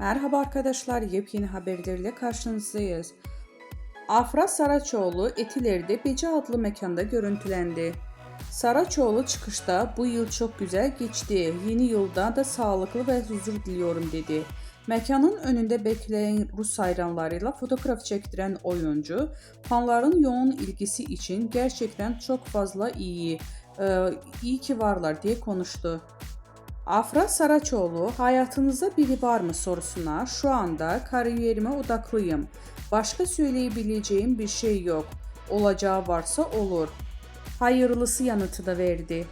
Merhaba arkadaşlar, yepyeni haberlerle karşınızdayız. Afra Saraçoğlu Etiler'de Beci adlı mekanda görüntülendi. Saraçoğlu çıkışta "Bu yıl çok güzel geçti. Yeni yılda da sağlıklı ve huzur diliyorum" dedi. Mekanın önünde bekleyen Rus hayranlarıyla fotoğraf çektiren oyuncu, fanların yoğun ilgisi için "Gerçekten çok fazla iyi ki varlar" diye konuştu. Afra Saraçoğlu, "Hayatınızda biri var mı?" sorusuna "Şu anda kariyerime odaklıyım. Başka söyleyebileceğim bir şey yok. Olacağı varsa olur. Hayırlısı" yanıtı da verdi.